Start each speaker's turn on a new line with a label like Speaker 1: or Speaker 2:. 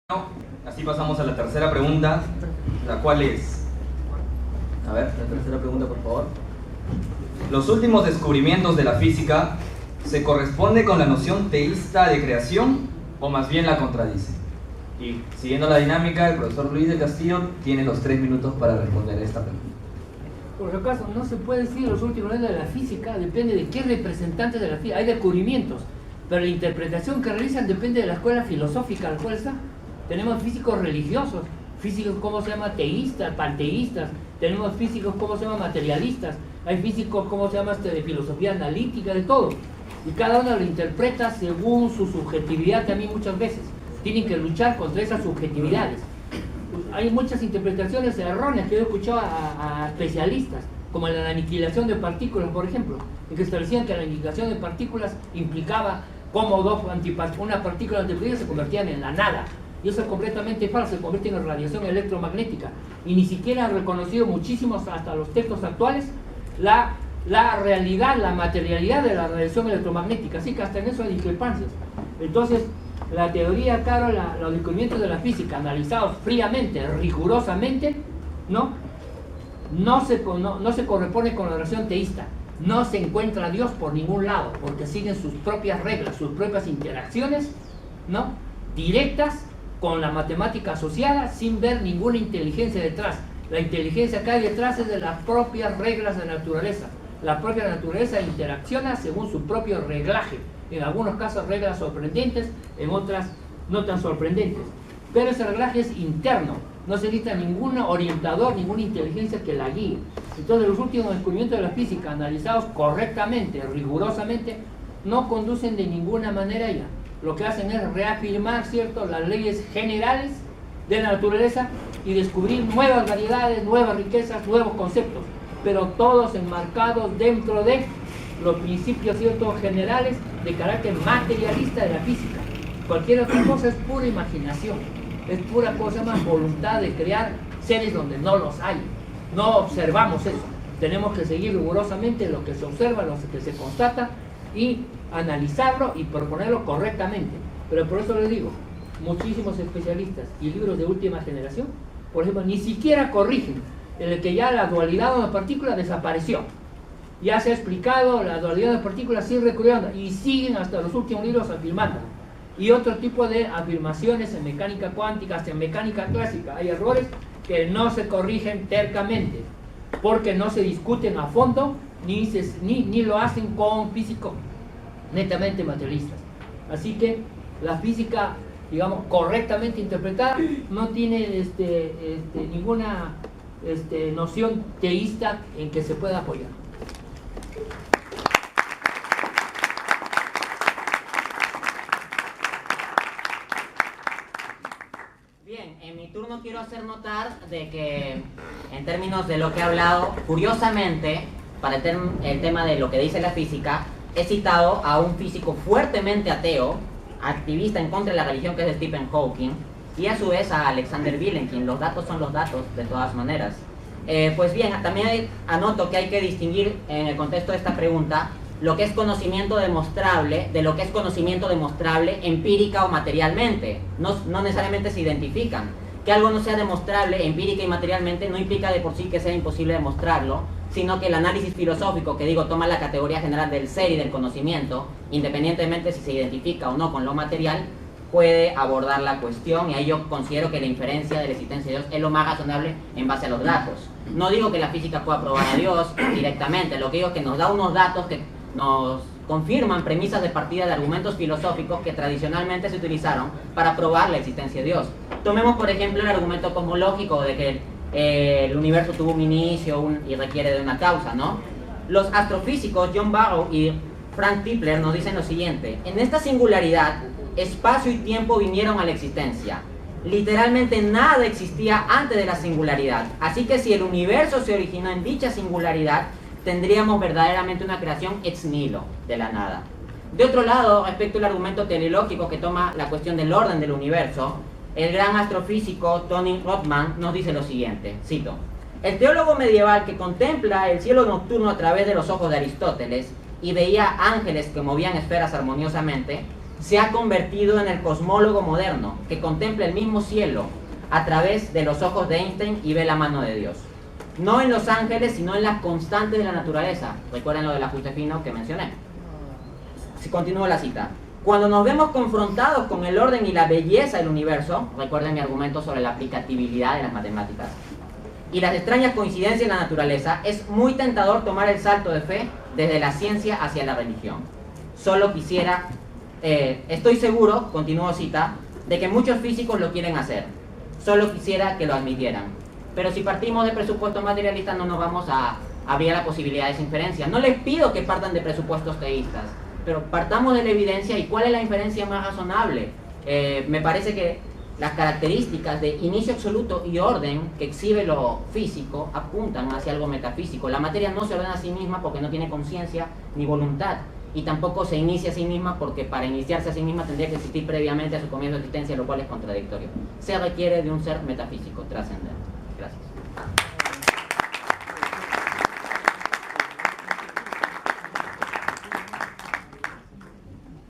Speaker 1: Bueno, así pasamos a la tercera pregunta, la cual es... A ver, la tercera pregunta, por favor. ¿Los últimos descubrimientos de la física se corresponden con la noción teísta de creación o más bien la contradice? Y siguiendo la dinámica, el profesor Luis del Castillo tiene los 3 minutos para responder a esta pregunta.
Speaker 2: Por si acaso, no se puede decir los últimos años de la física, depende de qué representantes de la física. Hay descubrimientos, pero la interpretación que realizan depende de la escuela filosófica a la cual está. Tenemos físicos religiosos, físicos, ¿cómo se llama? Teístas, panteístas. Tenemos físicos, ¿cómo se llama? Materialistas. Hay físicos, ¿cómo se llama? De filosofía analítica, de todo. Y cada uno lo interpreta según su subjetividad también muchas veces. Tienen que luchar contra esas subjetividades. Hay muchas interpretaciones erróneas que yo he escuchado a especialistas, como la aniquilación de partículas, por ejemplo, en que establecían que la aniquilación de partículas implicaba cómo una partícula antipartícula se convertían en la nada. Y eso es completamente falso, se convierte en radiación electromagnética. Y ni siquiera han reconocido muchísimos, hasta los textos actuales, la realidad, la materialidad de la radiación electromagnética. Así que hasta en eso hay discrepancias. Entonces, la teoría, claro, los descubrimientos de la física, analizados fríamente, rigurosamente, no se corresponde con la oración teísta. No se encuentra a Dios por ningún lado, porque siguen sus propias reglas, sus propias interacciones, directas con la matemática asociada, sin ver ninguna inteligencia detrás. La inteligencia que hay detrás es de las propias reglas de la naturaleza. La propia naturaleza interacciona según su propio reglaje. En algunos casos reglas sorprendentes, en otras no tan sorprendentes. Pero ese reglaje es interno, no se necesita ningún orientador, ninguna inteligencia que la guíe. Entonces los últimos descubrimientos de la física, analizados correctamente, rigurosamente, no conducen de ninguna manera allá. Lo que hacen es reafirmar, ¿cierto?, las leyes generales de la naturaleza y descubrir nuevas variedades, nuevas riquezas, nuevos conceptos, pero todos enmarcados dentro de los principios, ¿cierto?, generales de carácter materialista de la física. Cualquier otra cosa es pura imaginación, es pura cosa más voluntad de crear seres donde no los hay. No observamos eso, tenemos que seguir rigurosamente lo que se observa, lo que se constata y analizarlo y proponerlo correctamente. Pero por eso les digo, muchísimos especialistas y libros de última generación, por ejemplo, ni siquiera corrigen el que ya la dualidad de una partícula desapareció. Ya se ha explicado la dualidad de partículas sin recurriendo y siguen hasta los últimos libros afirmando. Y otro tipo de afirmaciones en mecánica cuántica, hasta en mecánica clásica. Hay errores que no se corrigen tercamente porque no se discuten a fondo ni lo hacen con físicos netamente materialistas. Así que la física, digamos, correctamente interpretada no tiene ninguna noción teísta en que se pueda apoyar.
Speaker 3: Bien, en mi turno quiero hacer notar de que en términos de lo que he hablado, curiosamente, para el tema de lo que dice la física, he citado a un físico fuertemente ateo, activista en contra de la religión, que es Stephen Hawking, y a su vez a Alexander Vilenkin. Los datos son los datos de todas maneras. Pues bien, también anoto que hay que distinguir en el contexto de esta pregunta lo que es conocimiento demostrable de lo que es conocimiento demostrable empírica o materialmente. No necesariamente se identifican. Que algo no sea demostrable empírica y materialmente no implica de por sí que sea imposible demostrarlo, sino que el análisis filosófico, que digo, toma la categoría general del ser y del conocimiento, independientemente si se identifica o no con lo material, puede abordar la cuestión, y ahí yo considero que la inferencia de la existencia de Dios es lo más razonable en base a los datos. No digo que la física pueda probar a Dios directamente, lo que digo es que nos da unos datos que nos confirman premisas de partida de argumentos filosóficos que tradicionalmente se utilizaron para probar la existencia de Dios. Tomemos por ejemplo el argumento cosmológico de que el universo tuvo un inicio y requiere de una causa, ¿no? Los astrofísicos John Barrow y Frank Tipler nos dicen lo siguiente: en esta singularidad, espacio y tiempo vinieron a la existencia. Literalmente nada existía antes de la singularidad. Así que si el universo se originó en dicha singularidad, tendríamos verdaderamente una creación ex nihilo, de la nada. De otro lado, respecto al argumento teleológico que toma la cuestión del orden del universo, el gran astrofísico Tony Rothman nos dice lo siguiente, cito: el teólogo medieval que contempla el cielo nocturno a través de los ojos de Aristóteles y veía ángeles que movían esferas armoniosamente, se ha convertido en el cosmólogo moderno, que contempla el mismo cielo a través de los ojos de Einstein y ve la mano de Dios. No en los ángeles, sino en las constantes de la naturaleza. Recuerden lo del ajuste fino que mencioné. Si continúo la cita. Cuando nos vemos confrontados con el orden y la belleza del universo, recuerden mi argumento sobre la aplicabilidad de las matemáticas, y las extrañas coincidencias en la naturaleza, es muy tentador tomar el salto de fe desde la ciencia hacia la religión. Solo quisiera, estoy seguro, continúo cita, de que muchos físicos lo quieren hacer. Solo quisiera que lo admitieran. Pero si partimos de presupuestos materialistas, no nos vamos a abrir la posibilidad de esa inferencia. No les pido que partan de presupuestos teístas, pero partamos de la evidencia. ¿Y cuál es la inferencia más razonable? Me parece que las características de inicio absoluto y orden que exhibe lo físico apuntan hacia algo metafísico. La materia no se ordena a sí misma porque no tiene conciencia ni voluntad, y tampoco se inicia a sí misma porque para iniciarse a sí misma tendría que existir previamente a su comienzo de existencia, lo cual es contradictorio. Se requiere de un ser metafísico, trascendente.